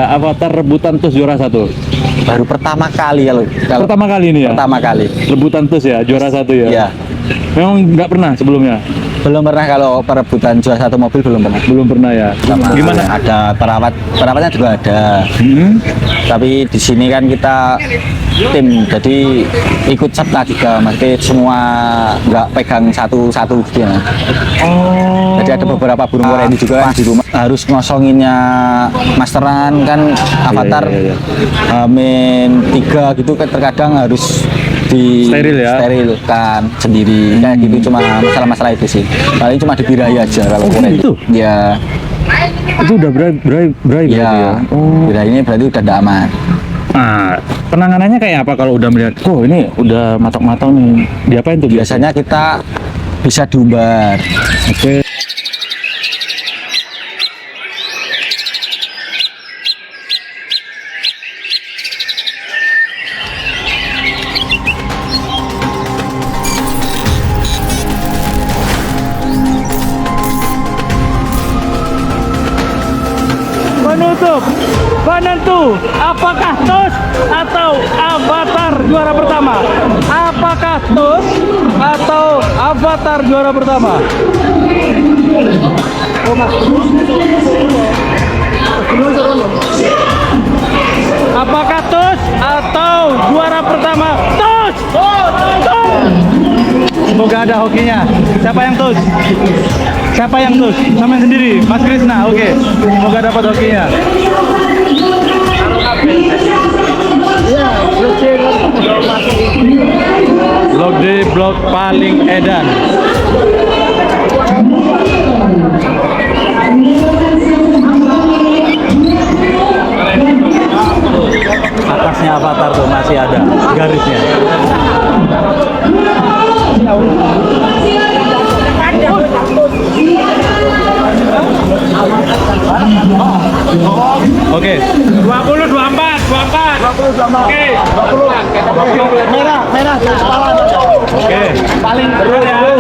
Avatar rebutan TUS juara 1. Baru pertama kali kalau Pertama kali ini ya? pertama kali. Rebutan TUS ya, juara 1 ya? Iya. Memang nggak pernah sebelumnya? Belum pernah kalau perebutan juara 1 mobil belum pernah. Belum pernah ya? Sama Gimana? ada perawatnya juga ada. Tapi di sini kan kita tim, jadi ikut serta juga, maksudnya semua nggak pegang satu-satu gitu ya. Oh. Jadi ada beberapa burung ini juga kan di rumah harus ngosonginnya masteran kan Avatar Iya. Min 3 gitu kan terkadang harus di Steril ya? sterilkan sendiri kayak gitu, cuma masalah-masalah itu sih paling cuma dibirahi aja kalau Korea gitu? ya. Itu udah berai berarti ya? Ya, Oh. ini berarti udah tidak aman. Nah, penanganannya kayak apa kalau udah melihat, oh ini udah matok-matok nih, diapain tuh Biasanya kita bisa diumbar. Oke. Penutup penentu apakah TUS atau Avatar juara pertama? Apakah TUS atau Avatar juara pertama? Apakah TUS atau juara pertama? TUS! Semoga ada hokinya. Siapa yang TUS? Siapa yang TUS? Sama sendiri, Mas Krisna. Oke. Semoga dapat hokinya. Blok D, blok paling edan. Atasnya Avatar tuh masih ada garisnya. Oke. 20, 24. Oke. 20 merah kepala. Oke. Paling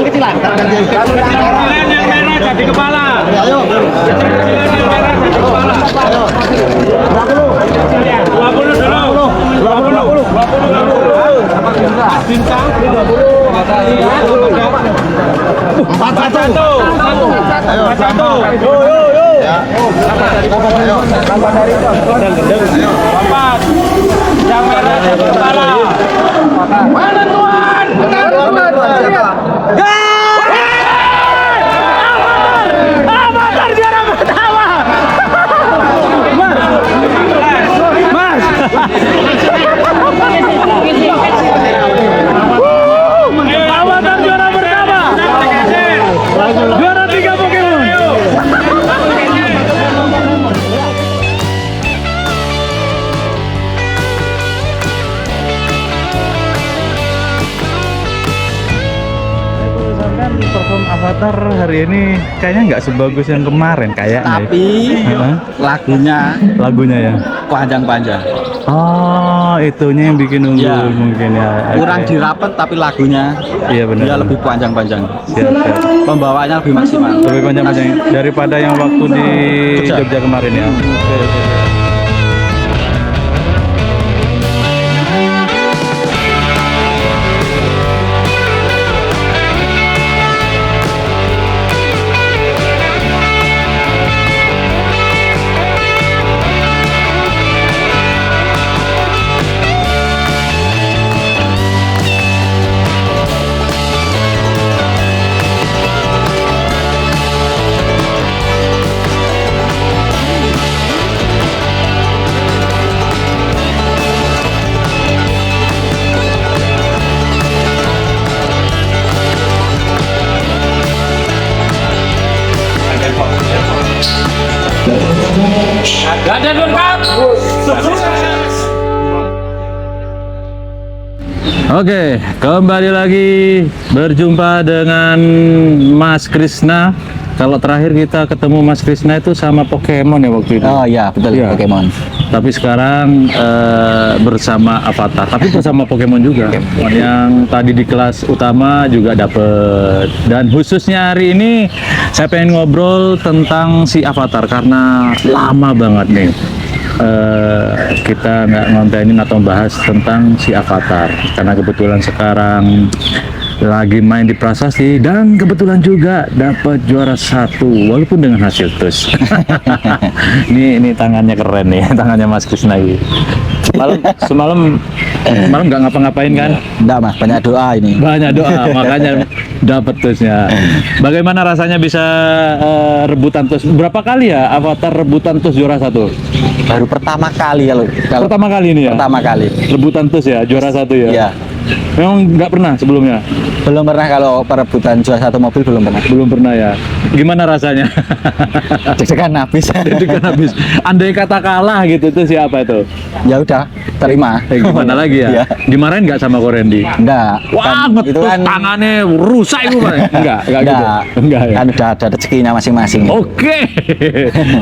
kecilan. Kalian yang merah jadi kepala. Ayo. Kalian yang merah jadi kepala. 20 dulu. 20. Bintang 41. Yo. Ya. Ayo. Empat. Yang merah jadi kepala. Mana tuan? Avatar juara pertama. Mas. Avatar juara pertama. Juara 3 Pokemon. Misalkan perform Avatar hari ini kayaknya nggak sebagus yang kemarin kayaknya. Tapi lagunya ya. panjang-panjang. Oh, itunya yang bikin unggul Ya. mungkin ya. Kurang Oke. dirapet tapi lagunya Iya benar. dia lebih panjang-panjang. Siap. Pembawaannya lebih maksimal. Lebih panjang daripada yang waktu di Jogja kemarin ya. Oke. Ganda lengkap. Oke, kembali lagi berjumpa dengan Mas Krisna. Kalau terakhir kita ketemu Mas Krisna itu sama Pokemon ya waktu itu. Oh iya, betul, Iya. Pokemon. Tapi sekarang bersama Avatar, tapi bersama Pokemon juga. Yang tadi di kelas utama juga dapet. Dan khususnya hari ini saya pengen ngobrol tentang si Avatar karena lama banget nih. kita nggak ngontenin atau bahas tentang si Avatar karena kebetulan sekarang lagi main di Prasasti dan kebetulan juga dapat juara 1 walaupun dengan hasil tus. ini tangannya keren nih, tangannya Mas Krisna ini. Semalam nggak ngapa-ngapain kan? Enggak mas, banyak doa ini. Banyak doa, makanya dapat tusnya. Bagaimana rasanya bisa rebutan tus? Berapa kali ya Avatar rebutan tus juara 1? Baru pertama kali kalau Pertama kali ini ya? pertama kali. Rebutan tus ya, juara 1 ya? Iya. Memang nggak pernah sebelumnya? Belum pernah kalau perebutan juara 1 mobil belum pernah. Belum pernah ya? Gimana rasanya? Deg-degan habis. Deg-degan habis. Andai kata kalah gitu, itu siapa itu? Ya udah, terima. Gimana lagi ya? Iya. Dimarahin nggak sama Korendi? Enggak. Wah, Kan ngetus tangannya rusak itu Pak. Enggak gitu. Enggak ya. Kan udah ada rezekinya masing-masing. Oke.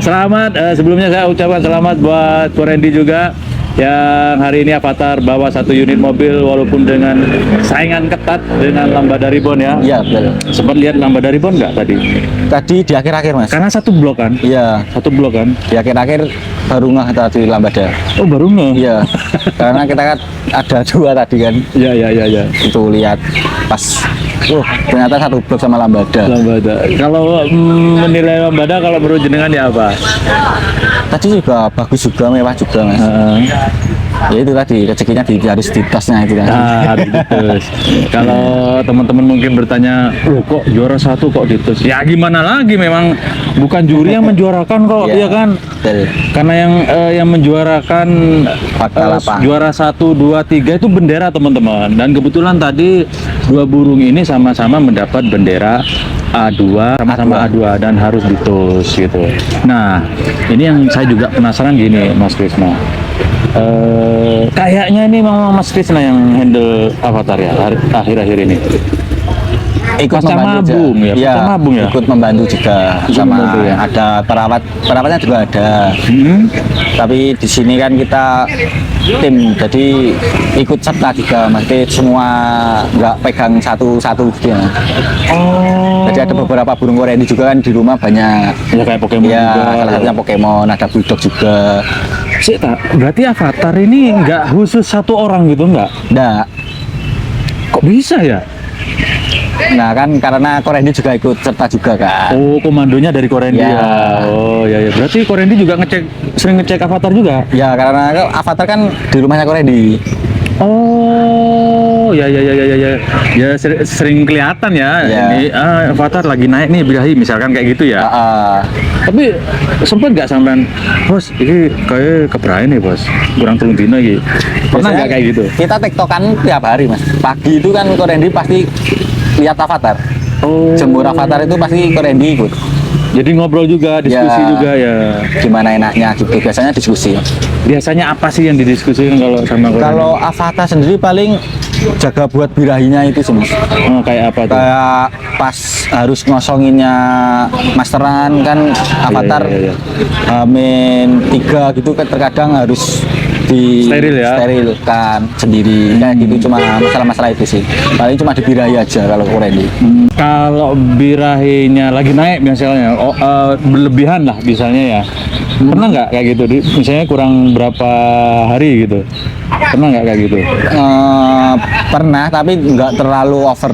Selamat sebelumnya saya ucapkan selamat buat Korendi juga yang hari ini Avatar bawa 1 unit mobil walaupun dengan saingan ketat dengan Lambada Ribbon ya. Iya, betul. Sempat lihat Lambada Ribbon nggak tadi? Tadi di akhir-akhir mas. Karena satu blok kan? Iya, Satu blok kan? di akhir-akhir baru ngeh tadi Lambada. Oh baru nggak? Iya, karena kita kan ada 2 tadi kan. Iya. Itu lihat pas, ternyata 1 blok sama Lambada. Lambada. Kalau menilai Lambada kalau menurut jenengan ya apa? Tadi juga bagus juga, mewah juga mas. Ya itu tadi rezekinya harus di tasnya itu kan. Nah, ditus. Kalau teman-teman mungkin bertanya, loh kok juara 1 kok ditus? Ya gimana lagi, memang bukan juri yang menjuarakan kok, Iya, ya kan? betul. Karena yang menjuarakan Fakta lapang. juara 1, 2, 3 itu bendera teman-teman. Dan kebetulan tadi 2 burung ini sama-sama mendapat bendera A2, sama-sama A2 dan harus ditus gitu. Nah, ini yang saya juga penasaran gini, Mas Krisna. Kayaknya ini memang Mas Krisna yang handle Avatar ya akhir-akhir ini. Ikut Pasca membantu Mabung juga. ya, Iya, Pasca Mabung ya? ikut membantu juga sama membantu ya? ada perawatnya juga ada. Tapi di sini kan kita tim, jadi ikut serta juga, mesti semua nggak pegang satu-satu gitu ya. Oh. Jadi ada beberapa burung Korendi juga kan di rumah banyak. Ya kayak Pokemon Ya, juga. salah satunya Pokemon, ada Bulldog juga. Sih, berarti Avatar ini nggak khusus 1 orang gitu nggak? Nggak. Kok bisa ya? Nah kan karena Korendi juga ikut serta juga kan. Oh, komandonya dari Korendi Ya. ya. Oh, ya. Berarti Korendi juga sering ngecek Avatar juga? Ya karena Avatar kan di rumahnya Korendi. Oh, ya. Ya sering kelihatan ya. Ya. Ini Avatar lagi naik nih birahi misalkan kayak gitu ya. Tapi sempat nggak sampean, bos, ini kayak keberani nih bos, kurang turun dino gitu. Pernah nggak kayak gitu? Kita tektokan tiap hari mas. Pagi itu kan Korendi pasti lihat Avatar. Oh. Jemur Avatar itu pasti Korendi ikut. Jadi ngobrol juga, diskusi Ya. juga ya. Gimana enaknya gitu. Biasanya diskusi. Biasanya apa sih yang didiskusikan kalau sama Korendi? Kalau Avatar sendiri paling jaga buat birahinya itu sih mas. Oh, kayak apa tuh? Kayak pas harus ngosonginnya masteran kan Avatar Iya. Amin 3 gitu kan terkadang harus di Steril ya? sterilkan sendiri kayak gitu, cuma masalah-masalah itu sih paling cuma di birahi aja kalau Korendi. Kalau birahinya lagi naik misalnya, berlebihan lah misalnya ya. Pernah nggak kayak gitu? Misalnya kurang berapa hari gitu? Pernah nggak kayak gitu? Pernah tapi nggak terlalu over.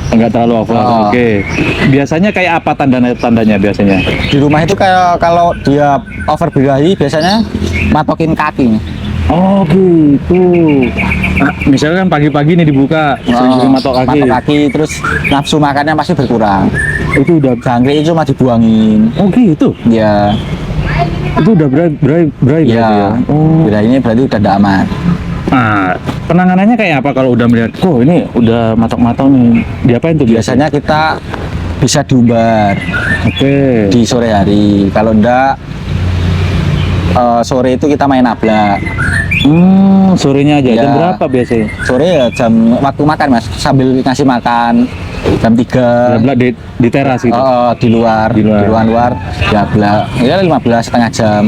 Nggak terlalu over. Oh. Oke. Biasanya kayak apa tandanya biasanya? Di rumah itu kayak kalau dia over birahi biasanya matokin kaki. Oh gitu. Nah, misalnya kan pagi-pagi nih dibuka, sering-sering matok kaki. Matok kaki terus nafsu makannya pasti berkurang. Itu udah. Jangkrik itu cuma dibuangin. Oh gitu. Ya, Itu udah berai berarti ya. ya. Oh. Birahinya berarti udah tidak aman. Nah, penanganannya kayak apa kalau udah melihat, oh ini udah matok-matok nih. Diapain tuh Biasanya kita bisa diumbar Oke. di sore hari. Kalau enggak sore itu kita main nabla. Sorenya aja. Ya. Jam berapa biasanya? Sore ya jam waktu makan mas, sambil ngasih makan jam 3. Blabla di teras gitu. Di luar, Di luar. ya bla, ya 15 setengah jam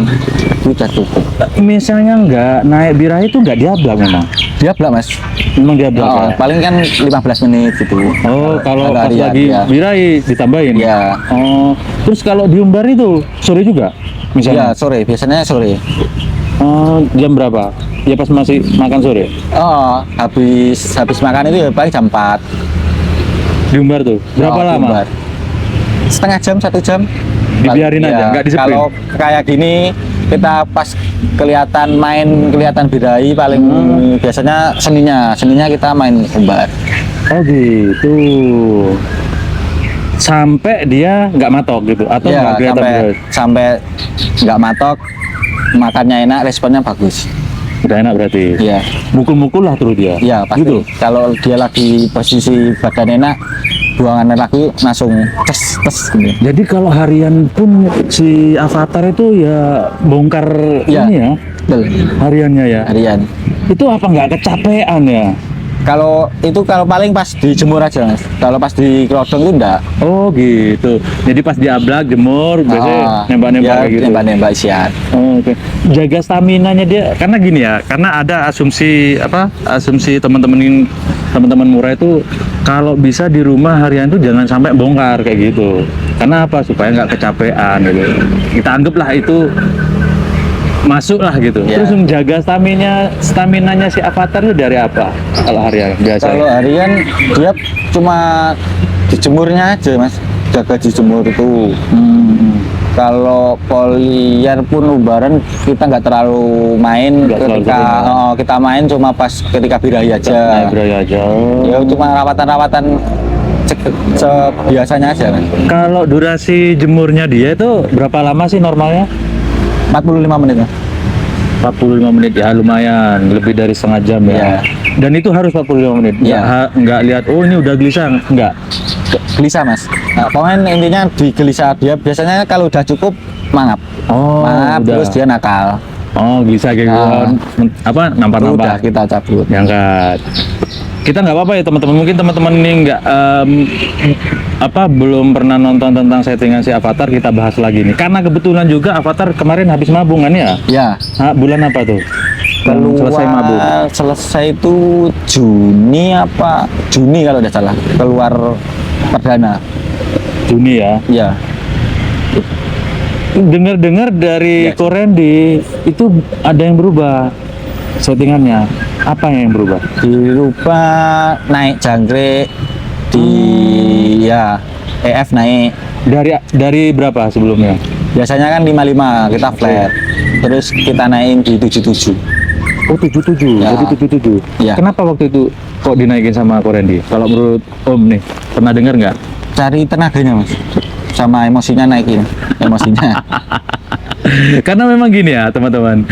itu udah cukup. Misalnya nggak naik birahi itu nggak diablak memang. Dia bla mas, Memang diablak ya. paling kan 15 menit gitu. Oh, kalau pas hari lagi ya. birahi ditambahin. Ya. Oh, terus kalau diumbar itu sore juga? Ya Misalnya. sore, biasanya sore. Oh, jam berapa? Ya pas masih makan sore. Oh, habis makan itu ya paling jam 4. Diumbar tuh. Berapa Oh, lama? diumbar. Setengah jam, 1 jam. Dibiarin aja, Iya, nggak disiplin? Kalau kayak gini kita pas kelihatan birahi paling biasanya seninya kita main umbar. Oh gitu. Sampai dia nggak matok gitu atau Ya, nggak kelihatan berat? sampai nggak matok, makannya enak, responnya bagus. Udah enak berarti. Iya. Mukul-mukul lah terus dia. Iya, pasti. Gitu. Kalau dia lagi posisi badan enak, buangan lagi langsung tes gitu. Jadi kalau harian pun si Avatar itu ya bongkar Iya. ini ya Betul. hariannya ya. Harian. Itu apa nggak kecapean ya? Kalau paling pas dijemur aja, Mas. Kalau pas di kelodong itu enggak. Oh gitu. Jadi pas diablak jemur biasanya nembak-nembak ya, kayak gitu. nembak-nembak isian. Oh, oke. Jaga stamina-nya dia karena gini ya, karena ada asumsi teman-teman murah itu kalau bisa di rumah harian itu jangan sampai bongkar kayak gitu. Karena apa? Supaya nggak kecapean gitu. Kita anggaplah itu masuk lah gitu. Ya. Terus menjaga staminanya si Avatar itu dari apa? Kalau harian biasa. Kalau harian dia cuma dijemurnya aja, Mas. Jaga dijemur itu. Kalau poliar pun umbaran kita nggak terlalu main Nggak terlalu ketika sering, kita main cuma pas ketika birahi aja. Birahi aja. Ya cuma rawatan-rawatan biasanya aja, Mas. Kalau durasi jemurnya dia itu berapa lama sih normalnya? 45 menit, Mas. 45 menit ya lumayan, lebih dari setengah jam ya. Iya. Dan itu harus 45 menit. Iya. Nggak lihat oh ini udah gelisah, enggak. Gelisah, Mas. Nah, pokoknya intinya di gelisah dia biasanya kalau udah cukup mangap. Oh, Mangap udah. terus dia nakal. Oh, bisa kayak gitu. Apa Udah nampar-nampar. kita cabut. Diangkat. Kita nggak apa-apa ya teman-teman. Mungkin teman-teman ini nggak belum pernah nonton tentang settingan si Avatar, kita bahas lagi nih. Karena kebetulan juga Avatar kemarin habis mabungan ya. Ya. Bulan apa tuh? Yang selesai mabung. Selesai itu Juni kalau tidak salah keluar perdana. Juni ya. Ya. Dengar-dengar dari Ya. Korendi itu ada yang berubah settingannya. Apa yang berubah? Dirubah naik jangkrik di ya EF naik. Dari berapa sebelumnya? Biasanya kan 55 kita flat. Terus kita naikin di 77. Oh 77, Ya. jadi 77. Ya. Kenapa waktu itu kok dinaikin sama Korendi? Kalau menurut Om nih, pernah dengar nggak? Cari tenaganya, Mas. Sama emosinya naikin. Emosinya. Karena memang gini ya teman-teman,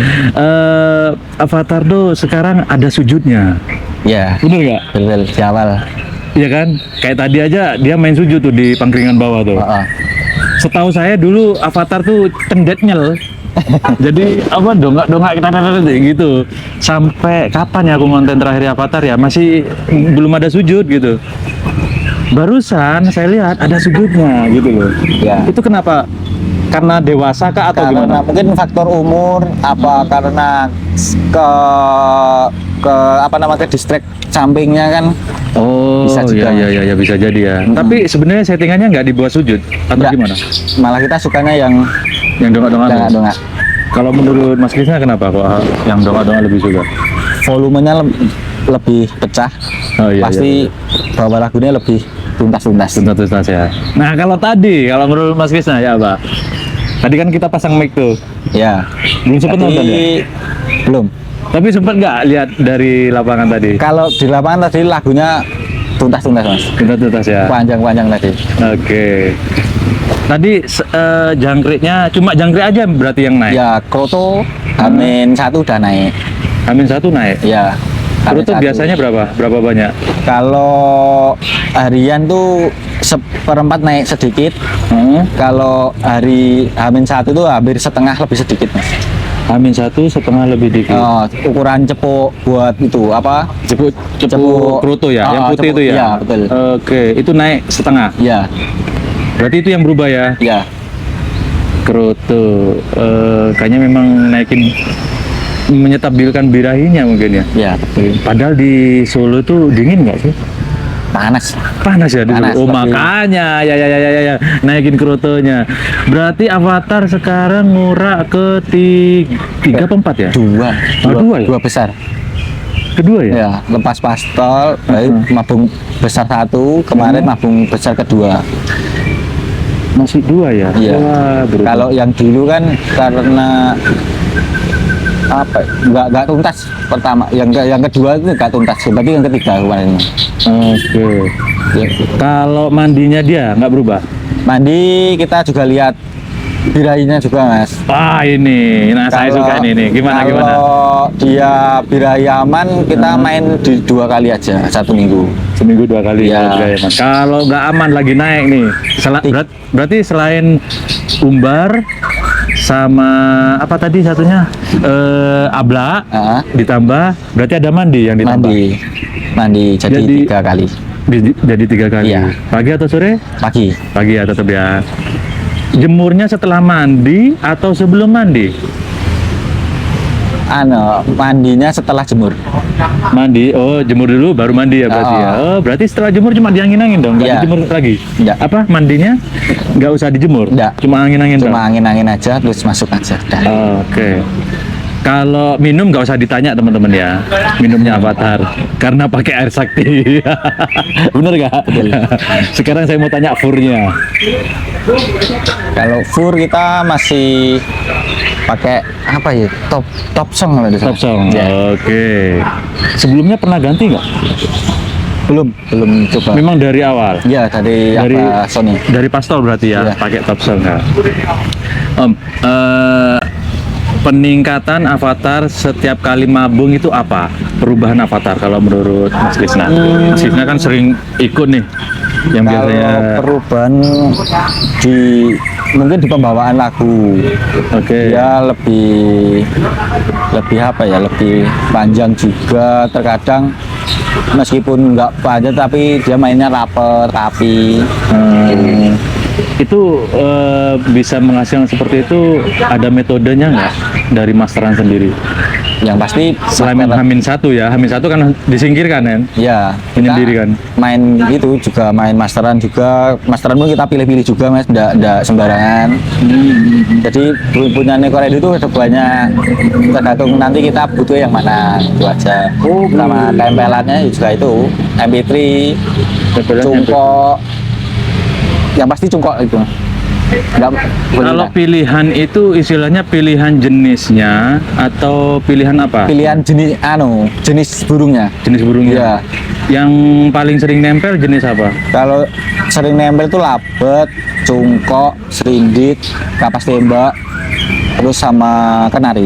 Avatar tuh sekarang ada sujudnya, Ya. bener nggak? Betul di awal. Iya kan? Kayak tadi aja dia main sujud tuh di pangkringan bawah tuh. Heeh. Setahu saya dulu Avatar tuh cendetnyel. Jadi apa dongak kita gitu. Sampai kapan ya aku konten terakhir Avatar ya? Masih belum ada sujud gitu. Barusan saya lihat ada sujudnya gitu loh. Ya. Itu kenapa? Karena dewasa kah atau Karena gimana? mungkin faktor umur apa karena ke distract sampingnya kan. Oh Bisa juga. iya bisa jadi ya. Tapi sebenarnya settingannya nggak dibuat sujud atau Nggak. gimana? Malah kita sukanya yang Yang dongak-dongak. dongak. Kalau menurut Mas Krisna kenapa kok yang dongak-dongak lebih suka? Volumenya lebih pecah. Oh iya. Pasti bawa lagunya lebih tuntas-tuntas. Tuntas ya. Nah kalau menurut Mas Krisna ya apa? Tadi kan kita pasang mic tuh. Ya. Belum sempat nonton ya? Belum. Tapi sempat nggak lihat dari lapangan tadi? Kalau di lapangan tadi lagunya tuntas-tuntas, Mas. Tuntas ya. Panjang-panjang tadi. Oke. Tadi jangkriknya cuma jangkrik aja berarti yang naik. Ya, Kroto Amin 1 udah naik. Amin 1 naik. Ya. Terus Amin tuh 1. biasanya berapa? Berapa banyak? Kalau harian tuh seperempat naik sedikit. Kalau hari Amin 1 tuh hampir setengah lebih sedikit, Mas. Amin 1 setengah lebih dikit. Ukuran cepuk buat itu apa? Cepu kroto ya, yang putih cepuk, itu ya. iya, betul. Oke, itu naik setengah. Ya, Berarti itu yang berubah ya. ya. Kroto. Kayaknya memang naikin menyetabilkan birahinya mungkin ya. Ya, betul. Padahal di Solo tuh dingin nggak sih? panas. Panas ya dulu. Panas, Oh, tapi- makanya ya. Naikin krotonya. Berarti Avatar sekarang ngurak ke tiga apa 4 ya? Dua, dua ya? dua besar. Kedua ya? Ya, lepas pastol, baru mabung besar satu, kemarin mabung besar kedua. Masih 2 ya? Iya. Wah, berubah. Kalau yang dulu kan karena apa? Nggak tuntas pertama, yang kedua itu nggak tuntas, berarti yang ketiga kemarin. Oke. Ya. Kalau mandinya dia nggak berubah? Mandi kita juga lihat birainya juga mas. Wah ini, nah saya suka ini. Gimana? Kalau dia birahi aman, kita main di 2 kali aja 1 minggu. Seminggu 2 kali Iya. ya, Mas. Kalau nggak aman lagi naik nih, berarti selain umbar sama apa tadi satunya abla Ah, ditambah, berarti ada mandi yang ditambah. mandi jadi 3 kali Jadi 3 kali. Iya. Pagi atau sore? pagi. Pagi ya tetap ya. Jemurnya setelah mandi atau sebelum mandi? Mandinya setelah jemur. Mandi, oh jemur dulu baru mandi ya berarti ya. Oh berarti setelah jemur cuma diangin-angin dong, nggak Iya. dijemur lagi? Nggak. Apa mandinya nggak usah dijemur? Nggak. Cuma angin-angin dong? Cuma angin-angin aja terus masuk aja. Dah. Oke. Kalau minum nggak usah ditanya teman-teman ya, minumnya Avatar karena pakai air sakti. Bener nggak? Sekarang saya mau tanya furnya. Kalau fur kita masih pakai apa ya? Top song kalau di sana. Top song. Ya. Oke. Sebelumnya pernah ganti nggak? Belum coba. Memang dari awal. Ya dari apa Sony. Dari pastol berarti ya, Iya. pakai top song ya. Om, peningkatan Avatar setiap kali mabung itu apa? Perubahan Avatar kalau menurut Mas Krisna? Mas Krisna kan sering ikut nih, yang Kalau biasanya. perubahan mungkin di pembawaan lagu. Oke. Dia lebih apa ya? Lebih panjang juga. Terkadang meskipun nggak panjang tapi dia mainnya rapi. Itu bisa menghasilkan seperti itu, ada metodenya nggak dari masteran sendiri? Yang pasti Selain Hamin 1 ya, Hamin 1 kan disingkirkan kan? ya Menyendiri kan? main itu juga main masteran pun kita pilih-pilih juga mas, nggak sembarangan. Jadi punya Koredo itu ada banyak, tergantung nanti kita butuh yang mana itu aja. Sama tempelannya juga itu MP3, Tempelan cungkok, yang pasti cungkok itu. Nggak boleh Kalau lah. pilihan itu istilahnya pilihan jenisnya atau pilihan apa? Pilihan jenis burungnya. Jenis burungnya. Iya. Yang paling sering nempel jenis apa? Kalau sering nempel itu labet, cungkok, serindit, kapas tembak, terus sama kenari.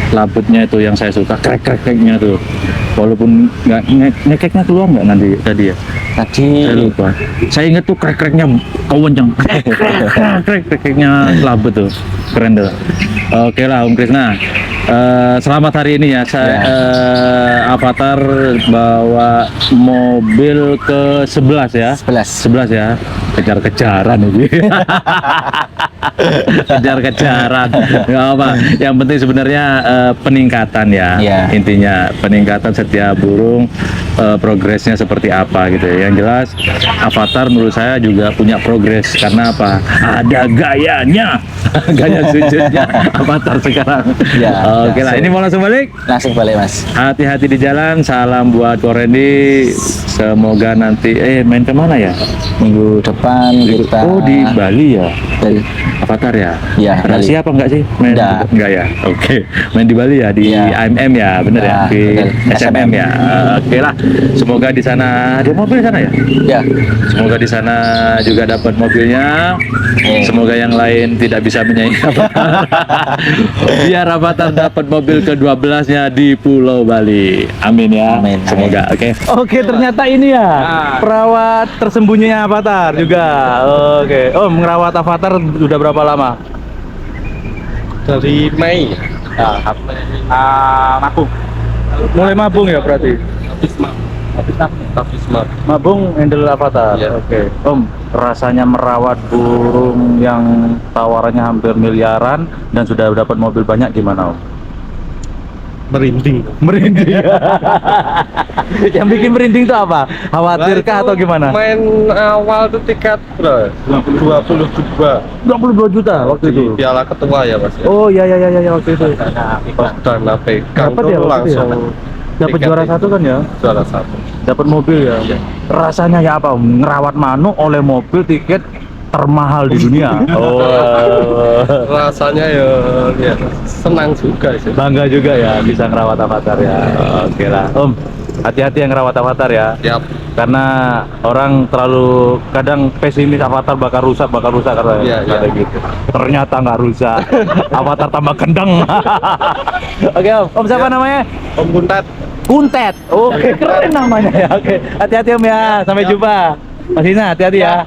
Labutnya itu yang saya suka, krek-kreknya tuh. Walaupun nggak ngekeknya keluar nggak nanti tadi ya? Tadi Saya lupa. Saya inget tuh krek-kreknya kencang. Krek-kreknya labut tuh. Keren tuh. Oke lah Om Krisna. Selamat hari ini ya. Avatar bawa mobil ke 11 ya. 11 ya. Kejar-kejaran ini. Kejar-kejaran. Nggak apa. Yang penting sebenarnya peningkatan ya. Iya. Intinya peningkatan setiap burung, progresnya seperti apa gitu ya. Yang jelas Avatar menurut saya juga punya progres karena apa? Ada gayanya. Gaya sujudnya Avatar sekarang. Ya, Oke lah, langsung. ini mau langsung balik. langsung balik mas. Hati-hati di jalan. Salam buat Korendi. Semoga nanti main kemana ya? Minggu depan kita Oh di Bali ya. dari Avatar ya? Iya, Bali. Rahasia apa enggak sih? Main Enggak. ya? Oke. Main di Bali ya? Di Iya. AMM ya? Bener ya? Nah, Di betul. SMM ya? Oke lah. Semoga di sana ada mobil di sana ya? ya. Semoga di sana juga dapat mobilnya. Semoga yang lain tidak bisa menyaingi Avatar. Biar Avatar dapat mobil ke-12-nya di Pulau Bali. Amin ya. Amin, Semoga. Oke. Oke, ternyata ini ya perawat tersembunyinya Avatar juga. Oke. Om, ngerawat Avatar udah berapa lama? Dari Mei. Mabung. Mulai mabung ya berarti. Habis Mabung handle Avatar. Iya. Oke. Om, rasanya merawat burung yang tawarannya hampir miliaran dan sudah dapat mobil banyak gimana Om? merinding. Merinding. Yang bikin merinding itu apa? Khawatirkah atau gimana? Main awal tuh tiket bro 22 juta waktu itu. di Piala Ketua ya Mas ya. Oh iya waktu itu. Pas dana pegang Dapat tuh ya waktu itu langsung ya? Dapat tiket juara itu. satu kan ya? Juara satu. Dapat mobil ya. Iya. Rasanya ya apa? Ngerawat Manu oleh mobil tiket termahal di dunia. Oh. Rasanya ya senang juga sih. Bangga juga ya bisa ngerawat Avatar ya. Oke lah. Om, hati-hati yang ngerawat Avatar ya. Yap. Karena orang terlalu kadang pesimis Avatar bakal rusak katanya. Iya, Kata iya. gitu. Ternyata nggak rusak. Avatar tambah kendeng. Oke Om, Om siapa namanya? Om Buntat. Kuntet. Oke, keren namanya ya. Oke, hati-hati Om ya. Sampai jumpa. Mas Hina, hati-hati ya.